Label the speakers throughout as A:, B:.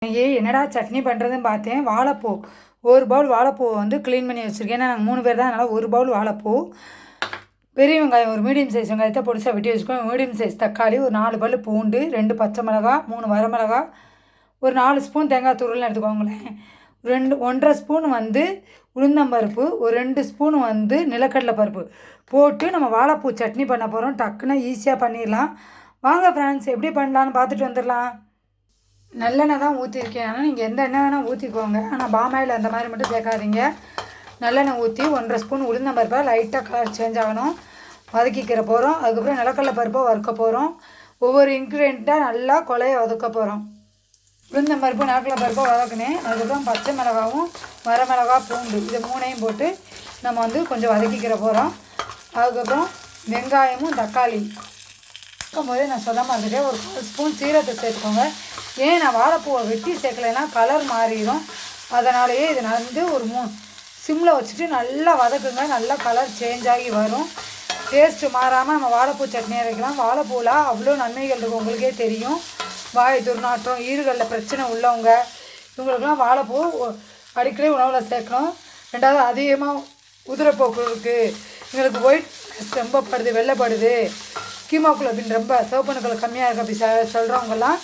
A: என்னடா சட்னி பண்ணுறதுன்னு பார்த்தேன். வாழைப்பூ ஒரு பவுல் வாழைப்பூவை வந்து க்ளீன் பண்ணி வச்சுருக்கேன். ஏன்னா நாங்கள் 3 பேர் தான், அதனால் ஒரு பவுல் வாழைப்பூ, பெரிய வெங்காயம் ஒரு மீடியம் சைஸ் வெங்காயத்தை பொடிசாக வெட்டி வச்சுக்கோங்க, மீடியம் சைஸ் தக்காளி, ஒரு 4 பல் பூண்டு, 2 பச்சை மிளகா, 3 வரமிளகா, ஒரு 4 ஸ்பூன் தேங்காய் துருவல்னு எடுத்துக்கோங்களேன். 1.5 ஸ்பூன் வந்து உளுந்தம்பருப்பு, ஒரு 2 ஸ்பூன் வந்து நிலக்கடலை பருப்பு போட்டு நம்ம வாழைப்பூ சட்னி பண்ண போகிறோம். டக்குன்னு ஈஸியாக பண்ணிடலாம். வாங்க ஃப்ரெண்ட்ஸ், எப்படி பண்ணலான்னு பார்த்துட்டு வந்துடலாம். நல்லெண்ணெய் தான் ஊற்றிருக்கேன். ஆனால் நீங்கள் எந்த எண்ணெய் வேணால் ஊற்றிக்கோங்க. ஆனால் பாமாயில் அந்த மாதிரி மட்டும் சேர்க்காதீங்க. நல்லெண்ணெய் ஊற்றி 1.5 ஸ்பூன் உளுந்தம்பருப்பை லைட்டாக கலர் சேஞ்ச் ஆகணும், வதக்கிக்கிற போகிறோம். அதுக்கப்புறம் நிலக்கடலை பருப்பை வறுக்க போகிறோம். ஒவ்வொரு இன்க்ரீடியண்ட்டாக நல்லா கொலையை வதக்க போகிறோம். உளுந்தம்பருப்பு நிலக்கடலை பருப்பை வதக்கினேன். அதுக்கப்புறம் பச்சை மிளகாவும் வரமிளகா பூண்டு இது 3ஐயும் போட்டு நம்ம வந்து கொஞ்சம் வதக்கிக்கிற போகிறோம். அதுக்கப்புறம் வெங்காயமும் தக்காளி போது நான் சொல்லாமல் இருந்துட்டேன். ஒரு 1 ஸ்பூன் சீரகத்தை சேர்த்துக்கோங்க. ஏன் நான் வாழைப்பூவை வெட்டி சேர்க்கலைன்னா கலர் மாறிடும். அதனாலேயே இதை நான் வந்து ஒரு சிம்மில் வச்சுட்டு நல்லா வதக்குங்க. நல்லா கலர் சேஞ்ச் ஆகி வரும். டேஸ்ட்டு மாறாமல் நம்ம வாழைப்பூ சட்னி அரைக்கலாம். வாழைப்பூவில் அவ்வளோ நன்மைகள் இருக்கும், உங்களுக்கே தெரியும். வாய் துர்நாற்றம், ஈறுகளில் பிரச்சனை உள்ளவங்க இவங்களுக்கெல்லாம் வாழைப்பூ அடிக்கடி உணவில் சேர்க்கணும். ரெண்டாவது அதிகமாக உதிரப்போக்கு இருக்குது, எங்களுக்கு ஒயிட் ரொம்பப்படுது, வெள்ளைப்படுது, ஹீமோகுளோபின் ரொம்ப சிவப்பணுக்கள் கம்மியாக இருக்குது அப்படி சொல்கிறவங்கெல்லாம்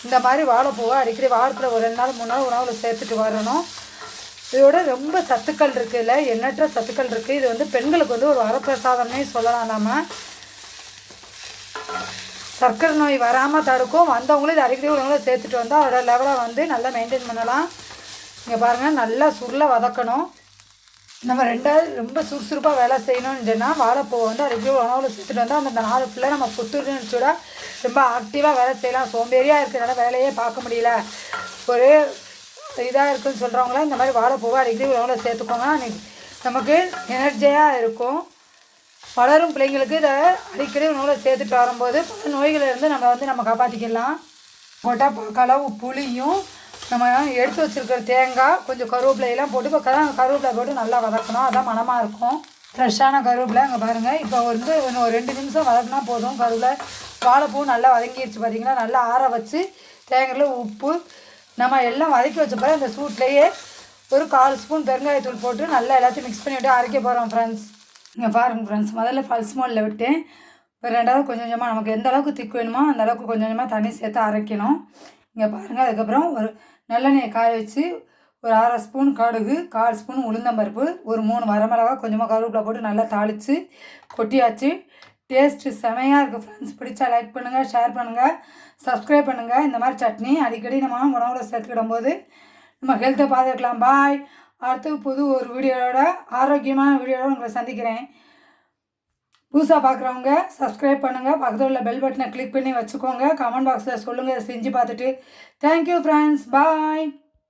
A: இந்த மாதிரி வாழைப்பூவை அடிக்கடி வாரத்தில் ஒரு 2 நாள் 3 நாள் உணவில் சேர்த்துட்டு வரணும். இதோட ரொம்ப சத்துக்கள் இருக்குதுல்ல, எண்ணற்ற சத்துக்கள் இருக்குது. இது வந்து பெண்களுக்கு வந்து ஒரு வரப்பிரசாதம்னே சொல்லலாம். நம்ம சர்க்கரை நோய் வராமல் தடுக்கும். வந்தவங்களும் இது அடிக்கடி உணவில் சேர்த்துட்டு வந்தால் அதோட லெவலை வந்து நல்லா மெயின்டைன் பண்ணலாம். இங்கே பாருங்கள், நல்லா சுருளை வதக்கணும். நம்ம ரெண்டாவது ரொம்ப சுறுசுறுப்பாக வேலை செய்யணும்னு சொன்னால் வாழைப்பூவை வந்து அடிக்கடி உணவில் சேர்த்துட்டு வந்தால் அந்த நாள் ஃபுல்லாக நம்ம புத்துணர்ச்சியோட ரொம்ப ஆக்டிவாக வேலை செய்யலாம். சோம்பேறியாக இருக்கிறனால வேலையே பார்க்க முடியல, ஒரே இதாக இருக்குதுன்னு சொல்கிறவங்களாம் இந்த மாதிரி வாழைப்பூவை அடிக்கடி உணவில் சேர்த்துக்கோங்க. நமக்கு எனர்ஜியாக இருக்கும். வளரும் பிள்ளைங்களுக்கு இதை அடிக்கடி உணவில் சேர்த்துட்டு வரும்போது பல நோய்களிலிருந்து நம்ம காப்பாற்றிக்கலாம். போட்டால் அளவு புளியும் நம்ம எடுத்து வச்சுருக்கிற தேங்காய் கொஞ்சம் கருவேப்பிலையெல்லாம் போட்டு இப்போ கருவேப்பிலை போட்டு நல்லா வதக்கணும். அதான் மனமாக இருக்கும். ஃப்ரெஷ்ஷான கருவேப்பிலை அங்கே பாருங்கள். இப்போ வந்து இன்னும் ஒரு 2 நிமிஷம் வதக்கினா போதும். கருவேப்பிலை வாழைப்பூ நல்லா வதங்கிடுச்சு பார்த்தீங்கன்னா. நல்லா ஆற வச்சு தேங்காயில் உப்பு நம்ம எல்லாம் வதக்கி வச்ச பிறகு அந்த சூட்லேயே ஒரு 1/4 ஸ்பூன் பெருங்காயத்தூள் போட்டு நல்லா எல்லாத்தையும் மிக்ஸ் பண்ணிவிட்டு அரைக்க போகிறோம் ஃப்ரெண்ட்ஸ். இங்கே பாருங்கள் ஃப்ரெண்ட்ஸ், முதல்ல பல்ஸ் மோடில் விட்டேன். இப்போ ரெண்டாவது கொஞ்சம் கொஞ்சமாக நமக்கு எந்த அளவுக்கு திக்கு வேணுமோ அந்த அளவுக்கு கொஞ்சம் கொஞ்சமாக தண்ணி சேர்த்து அரைக்கணும். இங்கே பாருங்கள். அதுக்கப்புறம் ஒரு நல்லெண்ணெயை காய வச்சு ஒரு 1/2 ஸ்பூன் கடுகு, 1/4 ஸ்பூன் உளுந்தம்பருப்பு, ஒரு 3 வரமிளகா, கொஞ்சமாக கருவேப்பிலை போட்டு நல்லா தாளித்து கொட்டியாச்சு. டேஸ்ட்டு செமையாக இருக்குது ஃப்ரெண்ட்ஸ். பிடிச்சா லைக் பண்ணுங்கள், ஷேர் பண்ணுங்கள், சப்ஸ்கிரைப் பண்ணுங்கள். இந்த மாதிரி சட்னி அடிக்கடி நம்ம உணவில் சேர்த்துக்கிடும் போது நம்ம ஹெல்த்தை பாதுகாக்கலாம். பாய். அடுத்து புது ஒரு வீடியோவோட ஆரோக்கியமான வீடியோவோட உங்களை சந்திக்கிறேன். புதுசாக பார்க்குறவங்க சப்ஸ்கிரைப் பண்ணுங்கள், பக்கத்தில் உள்ள பெல் பட்டனை கிளிக் பண்ணி வச்சுக்கோங்க. கமெண்ட் பாக்ஸில் சொல்லுங்கள், செஞ்சு பார்த்துட்டு. தேங்க்யூ ஃப்ரெண்ட்ஸ், பாய்.